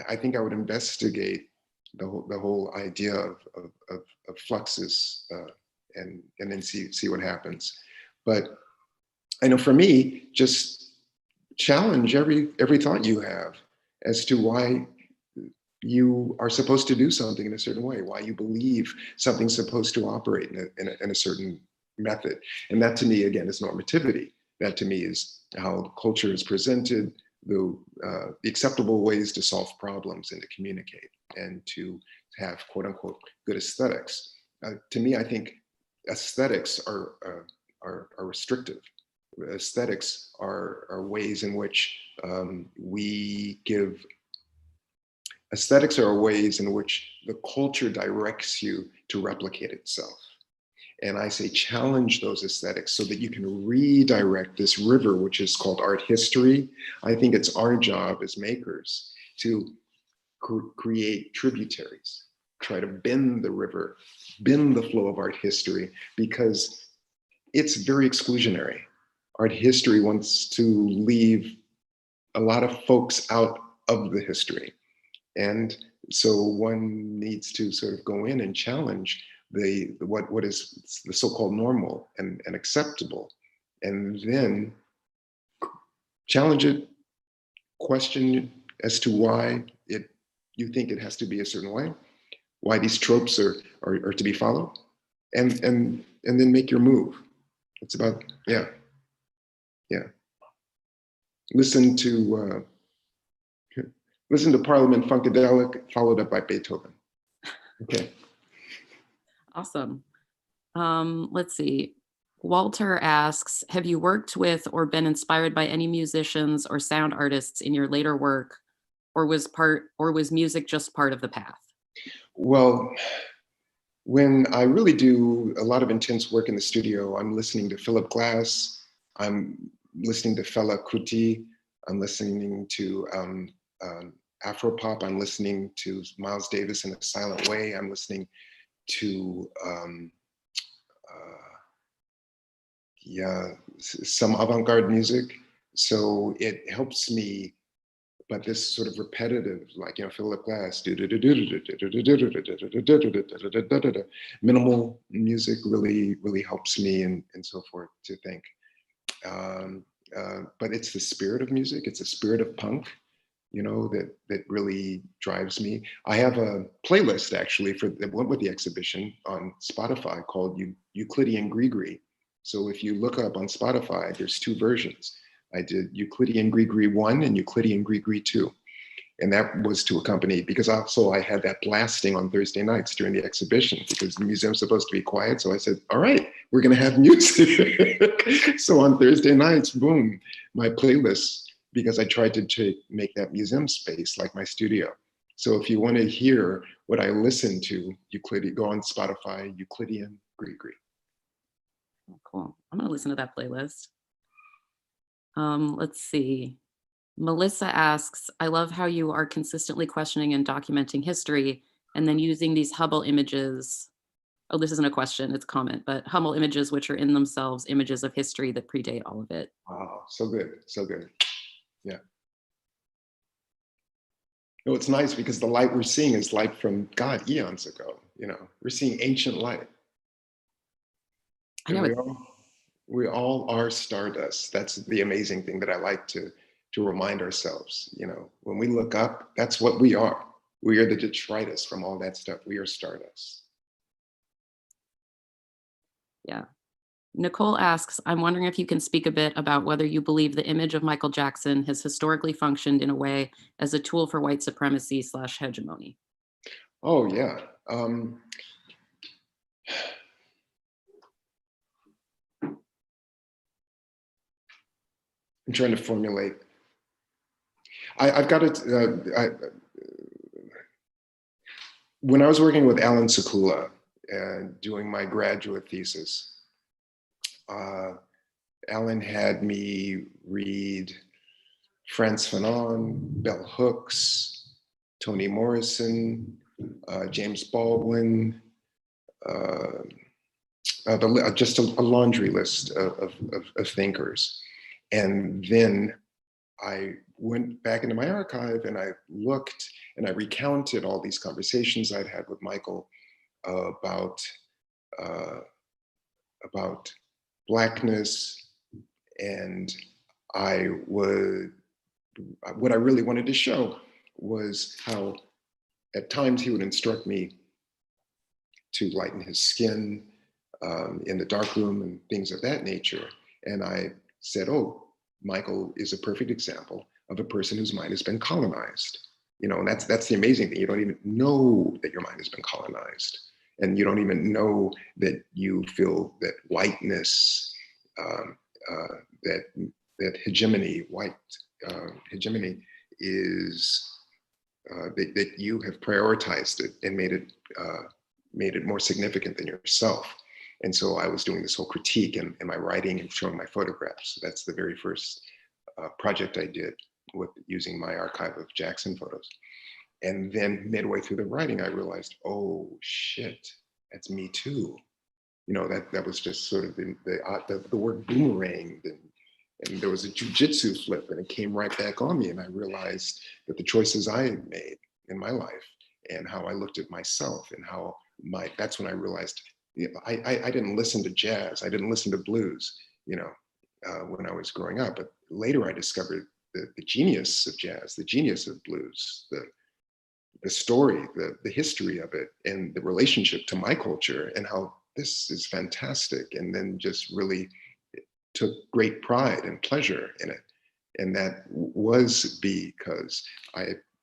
I think I would investigate the whole idea of Fluxus and then see what happens. But I know for me, just challenge every thought you have as to why you are supposed to do something in a certain way, why you believe something's supposed to operate in a certain method. And that to me, again, is normativity. That to me is how culture is presented, the acceptable ways to solve problems and to communicate and to have quote unquote good aesthetics. To me, I think aesthetics are restrictive. Aesthetics are ways in which aesthetics are ways in which the culture directs you to replicate itself. And I say challenge those aesthetics so that you can redirect this river, which is called art history. I think it's our job as makers to create tributaries, try to bend the river, bend the flow of art history, because it's very exclusionary. Art history wants to leave a lot of folks out of the history. And so one needs to sort of go in and challenge what is the so-called normal and acceptable, and then challenge it, question as to why you think it has to be a certain way, why these tropes are to be followed, and then make your move. It's about, yeah. Listen to Listen to Parliament Funkadelic, followed up by Beethoven. Okay. Awesome. Let's see. Walter asks, have you worked with or been inspired by any musicians or sound artists in your later work, or was music just part of the path? Well, when I really do a lot of intense work in the studio, I'm listening to Philip Glass, I'm listening to Fela Kuti, I'm listening to Afropop, I'm listening to Miles Davis in a Silent Way, I'm listening to some avant-garde music. So it helps me, but this sort of repetitive, like, Philip Glass, minimal music really helps me and so forth to think. But it's the spirit of music, it's the spirit of punk, that really drives me. I have a playlist actually that went with the exhibition on Spotify called Euclidean Grigri. So if you look up on Spotify, there's two versions. I did Euclidean Grigri 1 and Euclidean Grigri 2. And that was to accompany, because also I had that blasting on Thursday nights during the exhibition because the museum's supposed to be quiet. So I said, all right, we're gonna have music. So on Thursday nights, boom, my playlist, because I tried to make that museum space like my studio. So if you want to hear what I listen to, go on Spotify, Euclidean Grigri. Oh, cool. I'm gonna listen to that playlist. Let's see. Melissa asks, I love how you are consistently questioning and documenting history and then using these Hubble images. Oh, this isn't a question, it's a comment, but Hubble images, which are in themselves images of history that predate all of it. Wow, so good, so good. Yeah. No, it's nice because the light we're seeing is light from God eons ago. We're seeing ancient light. I know. We all are stardust. That's the amazing thing that I like to remind ourselves. When we look up, that's what we are. We are the detritus from all that stuff. We are stardust. Yeah. Nicole asks, I'm wondering if you can speak a bit about whether you believe the image of Michael Jackson has historically functioned in a way as a tool for white supremacy / hegemony. Oh, yeah. I'm trying to formulate. I've got it. When I was working with Alan Sekula and doing my graduate thesis, Alan had me read Frantz Fanon, Bell Hooks, Toni Morrison, James Baldwin, just a laundry list of thinkers. And then I went back into my archive and I looked and I recounted all these conversations I'd had with Michael about Blackness. And what I really wanted to show was how at times he would instruct me to lighten his skin in the darkroom and things of that nature. And I said, oh, Michael is a perfect example of a person whose mind has been colonized. And that's the amazing thing. You don't even know that your mind has been colonized. And you don't even know that you feel that whiteness, that hegemony, white hegemony is, that you have prioritized it and made it more significant than yourself. And so I was doing this whole critique in my writing and showing my photographs. That's the very first project I did with using my archive of Jackson photos. And then midway through the writing, I realized, oh shit, that's me too. That was just sort of the word boomerang, and there was a jujitsu flip, and it came right back on me. And I realized that the choices I had made in my life and how I looked at myself and how that's when I realized, I didn't listen to jazz, I didn't listen to blues, when I was growing up. But later I discovered the genius of jazz, the genius of blues, the story, the history of it, and the relationship to my culture, and how this is fantastic. And then just really took great pride and pleasure in it. And that was because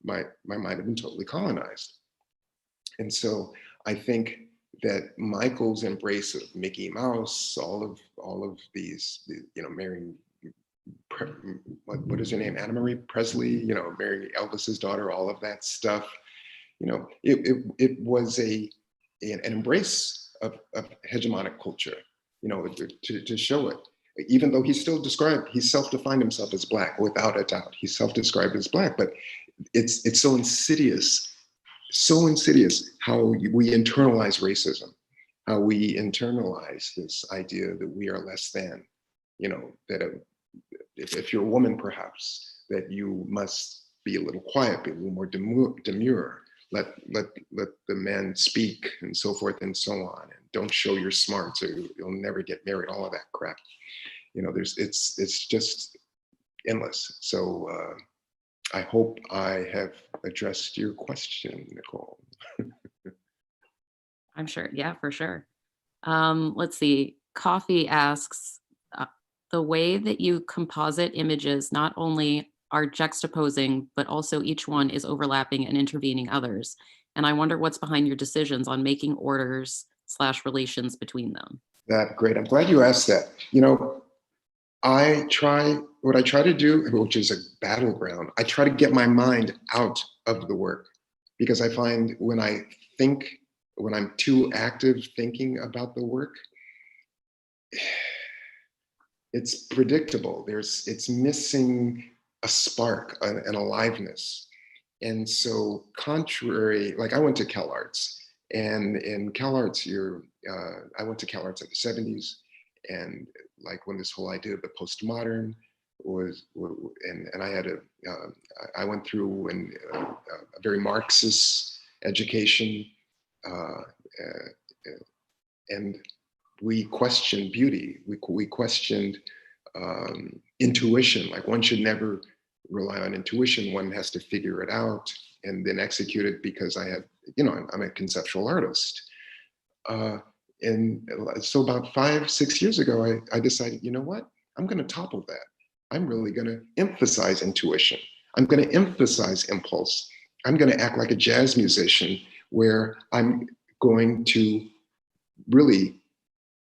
my mind had been totally colonized. And so I think that Michael's embrace of Mickey Mouse, all of these, you know, marrying, what is her name, Anna Marie Presley, you know, marrying Elvis's daughter, all of that stuff, you know, it was an embrace of hegemonic culture, you know, to show it. Even though he self-defined himself as Black, without a doubt. He self-described as Black, but it's so insidious how we internalize racism, how we internalize this idea that we are less than, you know, that if you're a woman, perhaps, that you must be a little quiet, be a little more demure, let the men speak, and so forth and so on, and don't show your smarts or you'll never get married, all of that crap. You know, it's just endless. So I hope I have addressed your question, Nicole. I'm sure. Yeah, for sure. Let's see. Coffee asks, the way that you composite images not only are juxtaposing, but also each one is overlapping and intervening others. And I wonder what's behind your decisions on making orders/relations between them. Great. I'm glad you asked that. You know, what I try to do, which is a battleground, I try to get my mind out of the work, because I find when I'm too active thinking about the work, it's predictable. It's missing a spark, an aliveness. And so like I went to CalArts, and in CalArts, I went to CalArts in the 70s, and like when this whole idea of the postmodern and I went through a very Marxist education, and we questioned beauty. We questioned intuition. Like, one should never rely on intuition. One has to figure it out and then execute it, because I'm a conceptual artist. And so about 5-6 years ago, I decided, you know what? I'm going to topple that. I'm really going to emphasize intuition. I'm going to emphasize impulse. I'm going to act like a jazz musician, where I'm going to really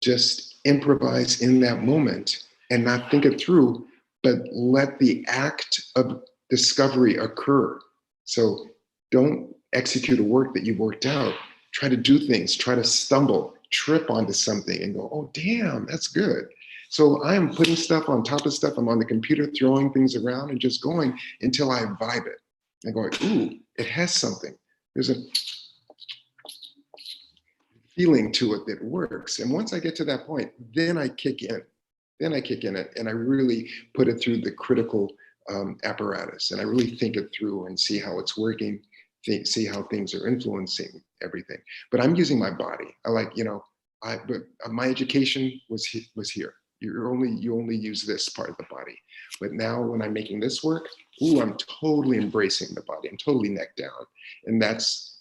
just improvise in that moment and not think it through, but let the act of discovery occur. So don't execute a work that you've worked out. Try to do things, try to stumble, trip onto something and go, oh, damn, that's good. So I am putting stuff on top of stuff. I'm on the computer throwing things around and just going until I vibe it. And going, ooh, it has something. There's a feeling to it that works. And once I get to that point, then I kick in. And I really put it through the critical apparatus. And I really think it through and see how it's working, see how things are influencing everything. But I'm using my body. But my education was here. You only use this part of the body. But now when I'm making this work, I'm totally embracing the body. I'm totally neck down. And that's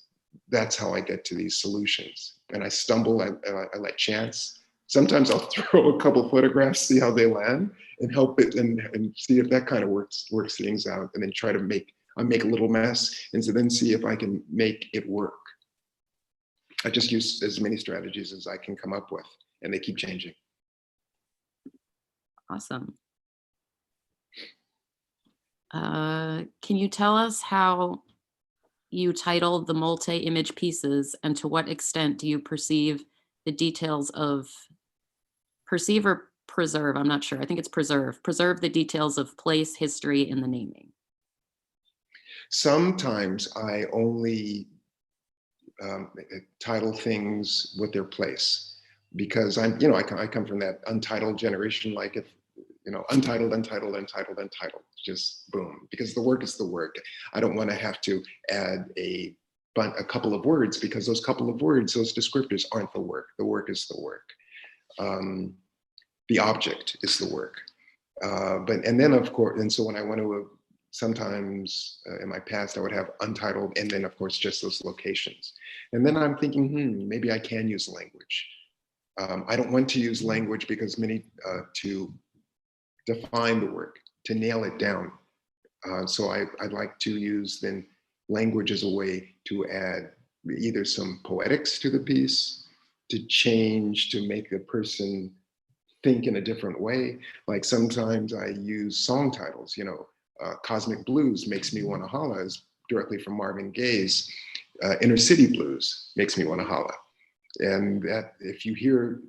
how I get to these solutions. And I stumble, I let chance. Sometimes I'll throw a couple photographs, see how they land, and help it and see if that kind of works things out, and then try to make a little mess, and so then see if I can make it work. I just use as many strategies as I can come up with, and they keep changing. Awesome. Can you tell us how you titled the multi-image pieces, and to what extent do you perceive the details of perceive or preserve? I'm not sure. I think it's preserve the details of place, history in the naming. Sometimes I only title things with their place, because I come from that untitled generation. Like, if untitled, just boom, because the work is the work. I don't want to have to add a couple of words, because those couple of words, those descriptors, aren't the work. The work is the work. The object is the work. And then of course, and so when I want to, sometimes in my past, I would have untitled, and then of course just those locations. And then I'm thinking, maybe I can use language. I don't want to use language because to define the work, to nail it down. So I'd like to use then language as a way to add either some poetics to the piece, to change, to make the person think in a different way. Like sometimes I use song titles, Cosmic Blues makes me wanna holla is directly from Marvin Gaye's Inner City Blues makes me wanna holla. And that, if you hear,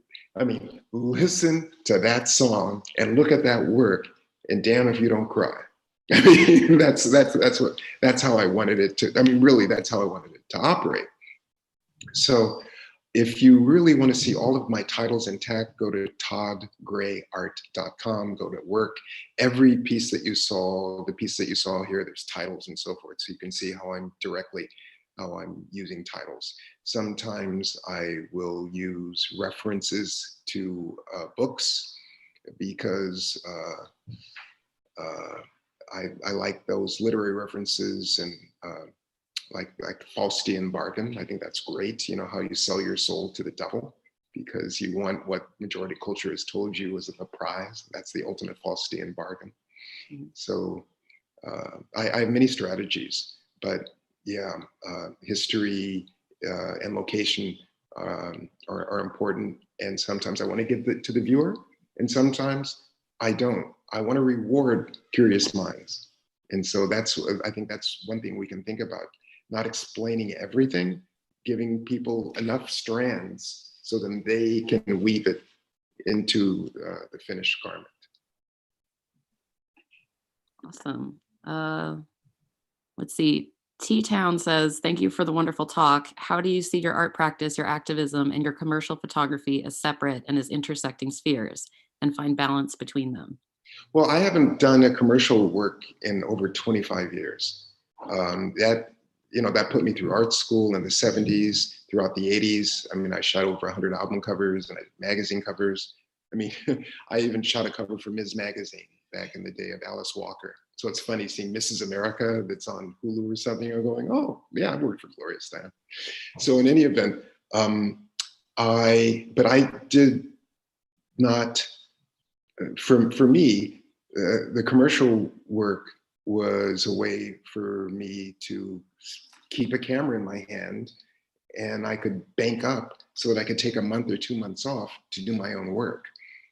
listen to that song and look at that work, and damn if you don't cry. I mean, that's how I wanted it to. Really, that's how I wanted it to operate. So, if you really want to see all of my titles intact, go to toddgrayart.com. Go to work. Every piece that you saw, the piece that you saw here, there's titles and so forth, so you can see how I'm using titles. Sometimes I will use references to books because I like those literary references, and like Faustian bargain. I think that's great. How you sell your soul to the devil because you want what majority culture has told you is a prize. That's the ultimate Faustian bargain. So I have many strategies, but yeah, history and location are important. And sometimes I want to give it to the viewer, and sometimes I don't. I want to reward curious minds. And so I think that's one thing we can think about, not explaining everything, giving people enough strands so then they can weave it into the finished garment. Awesome. Let's see. T-Town says, thank you for the wonderful talk. How do you see your art practice, your activism, and your commercial photography as separate and as intersecting spheres, and find balance between them? Well, I haven't done a commercial work in over 25 years. That put me through art school in the 70s, throughout the 80s. I shot over 100 album covers and magazine covers. I even shot a cover for Ms. Magazine back in the day of Alice Walker. So it's funny seeing Mrs. America that's on Hulu or something. You're going, oh, yeah, I worked for Gloria Steinem. So in any event, I did not, for me, the commercial work was a way for me to keep a camera in my hand, and I could bank up so that I could take a month or 2 months off to do my own work.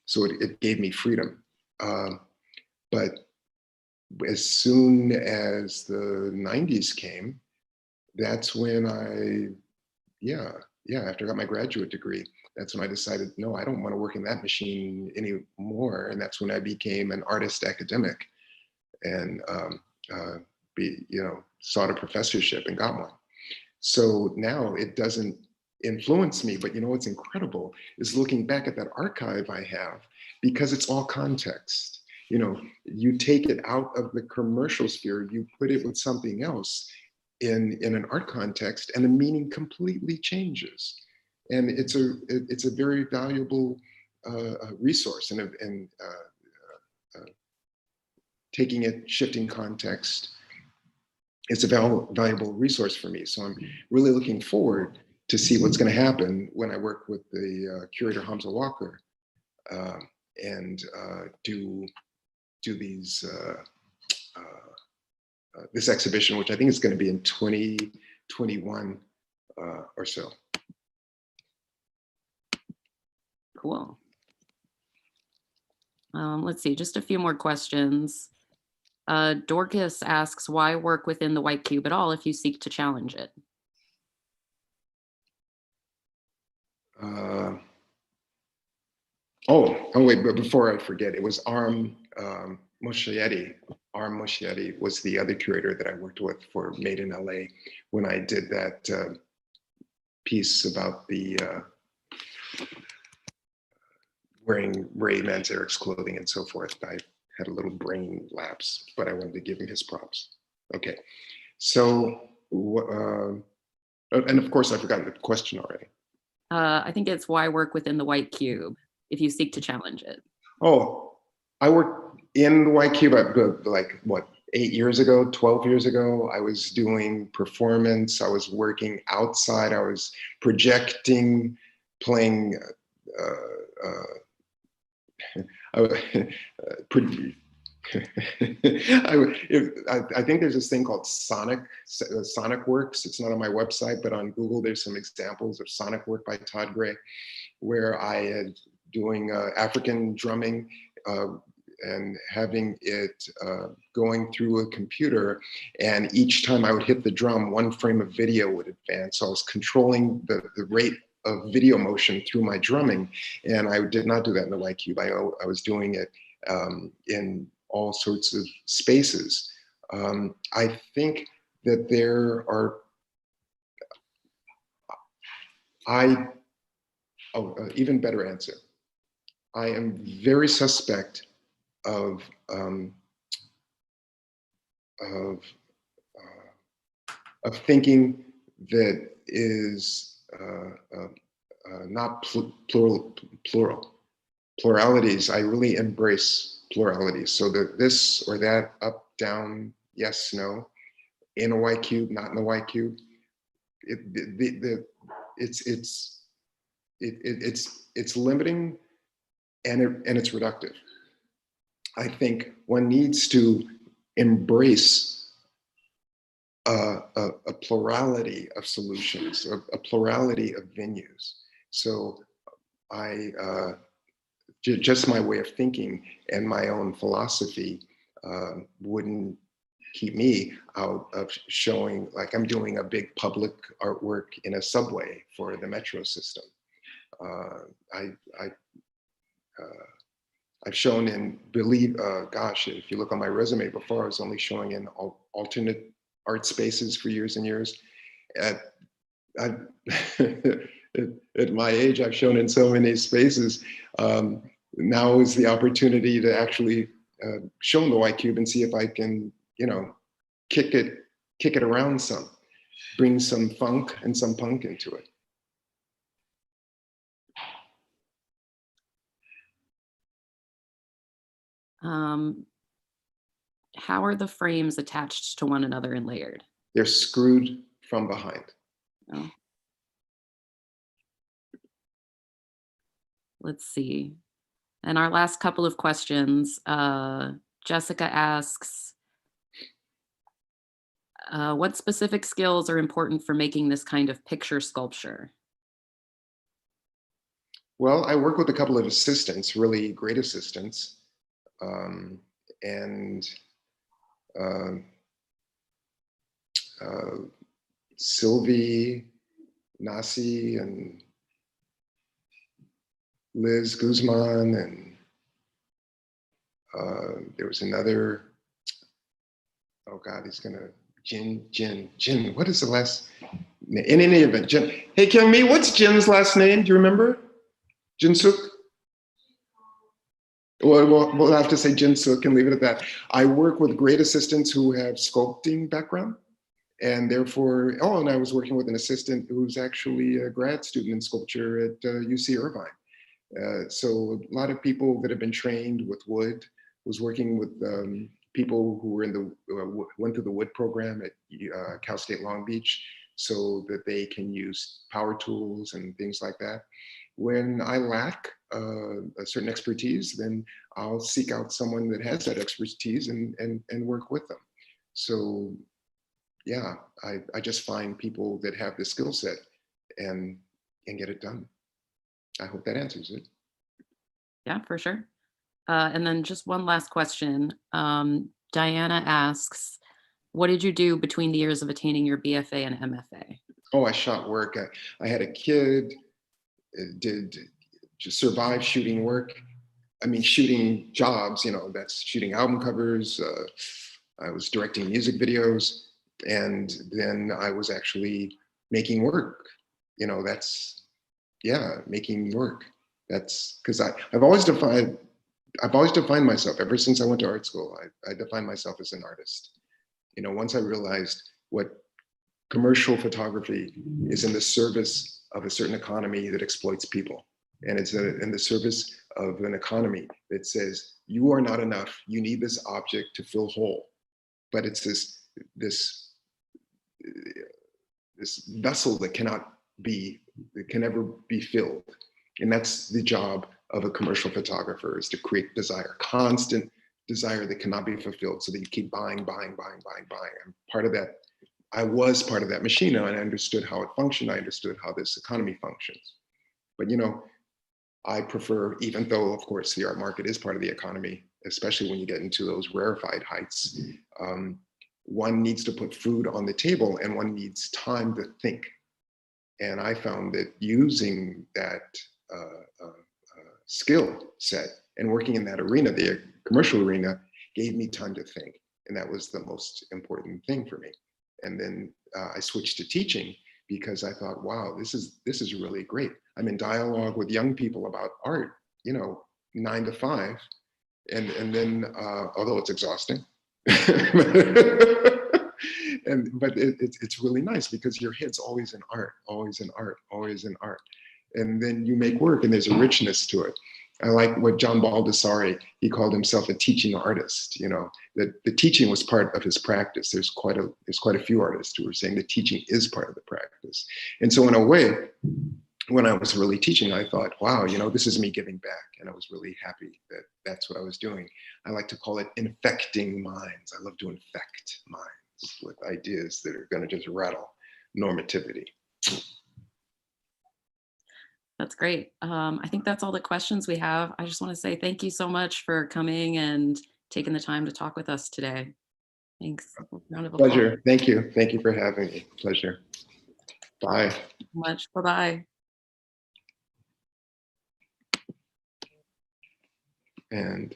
So it gave me freedom. But as soon as the 90s came, that's when after I got my graduate degree, that's when I decided, no, I don't want to work in that machine anymore. And that's when I became an artist academic and sought a professorship and got one. So now it doesn't influence me, but what's incredible is looking back at that archive I have, because it's all context. You take it out of the commercial sphere, you put it with something else in an art context, and the meaning completely changes. And it's a very valuable resource, and taking it, shifting context, it's a valuable resource for me. So I'm really looking forward to see what's going to happen when I work with the curator Hamza Walker and do these this exhibition, which I think is going to be in 2021 or so. Cool. Let's see, just a few more questions. Dorcas asks, why work within the white cube at all if you seek to challenge it? Wait, but before I forget, it was Aram Moshayedi. Aram Moshayedi was the other curator that I worked with for Made in LA when I did that piece about the wearing Ray Manzarek's clothing and so forth. I had a little brain lapse, but I wanted to give him his props. Okay, so, and of course I forgot the question already. I think it's why work within the white cube if you seek to challenge it. Oh, I worked in the white cube like what, 8 years ago, 12 years ago. I was doing performance. I was working outside. I was projecting, playing I think there's this thing called Sonic Works. It's not on my website, but on Google, there's some examples of Sonic work by Todd Gray, where I am doing African drumming and having it going through a computer. And each time I would hit the drum, one frame of video would advance. So I was controlling the rate of video motion through my drumming. And I did not do that in the Y Cube. I was doing it in all sorts of spaces. I think that there are, even better answer. I am very suspect of thinking that is not plural. Pluralities, I really embrace pluralities. So that this or that, up, down, yes, no, in a Y cube, not in the Y cube. It's limiting and it's reductive. I think one needs to embrace a plurality of solutions, a plurality of venues. So just my way of thinking and my own philosophy wouldn't keep me out of showing, like I'm doing a big public artwork in a subway for the metro system. I've shown in, gosh, if you look on my resume before, I was only showing in alternate art spaces for years and years. At my age, I've shown in so many spaces. Now is the opportunity to actually show in the Y Cube and see if I can, kick it around some, bring some funk and some punk into it. How are the frames attached to one another and layered? They're screwed from behind. Oh. Let's see. And our last couple of questions, Jessica asks, what specific skills are important for making this kind of picture sculpture? Well, I work with a couple of assistants, really great assistants. Sylvie, Nasi, and Liz Guzman, and there was another, oh God, he's gonna, Jin, what is the last, in any event, Jin. Hey, Kyung-mi, what's Jin's last name? Do you remember? Jin Suk? Well, we'll have to say Jin Suk and leave it at that. I work with great assistants who have sculpting background, and therefore, and I was working with an assistant who's actually a grad student in sculpture at UC Irvine. So a lot of people that have been trained with wood, was working with people who were in the, went through the wood program at Cal State Long Beach, so that they can use power tools and things like that. When I lack a certain expertise, then I'll seek out someone that has that expertise and work with them. So yeah, I just find people that have the skill set and get it done. I hope that answers it. Yeah, for sure. And then just one last question. Diana asks, what did you do between the years of attaining your BFA and MFA? Oh, I shot work. I had a kid, did just survive shooting work. I mean, shooting jobs, that's shooting album covers. I was directing music videos, and then I was actually making work. That's, yeah, making work. That's because I've always defined myself, ever since I went to art school, I defined myself as an artist. Once I realized what commercial photography is in the service of a certain economy that exploits people. And it's in the service of an economy that says, you are not enough, you need this object to fill whole. But it's this vessel that can never be filled. And that's the job of a commercial photographer, is to create desire, constant desire that cannot be fulfilled, so that you keep buying, buying, buying, buying, buying. I'm part of that. I was part of that machine, and I understood how it functioned. I understood how this economy functions. But you know, I prefer, even though of course the art market is part of the economy, especially when you get into those rarefied heights, one needs to put food on the table and one needs time to think. And I found that using that skill set and working in that arena, the commercial arena, gave me time to think. And that was the most important thing for me. And then I switched to teaching because I thought, wow, this is really great. I'm in dialogue with young people about art, you know, 9 to 5. And then, although it's exhausting, but it's really nice because your head's always in art, always in art, always in art. And then you make work and there's a richness to it. I like what John Baldessari, he called himself a teaching artist, you know, that the teaching was part of his practice. There's quite a few artists who are saying the teaching is part of the practice. And so in a way, when I was really teaching, I thought, wow, you know, this is me giving back. And I was really happy that that's what I was doing. I like to call it infecting minds. I love to infect minds with ideas that are going to just rattle normativity. That's great. I think that's all the questions we have. I just want to say thank you so much for coming and taking the time to talk with us today. Thanks. Round of applause. Pleasure. Thank you. Thank you for having me. Pleasure. Bye. Much. Bye-bye. And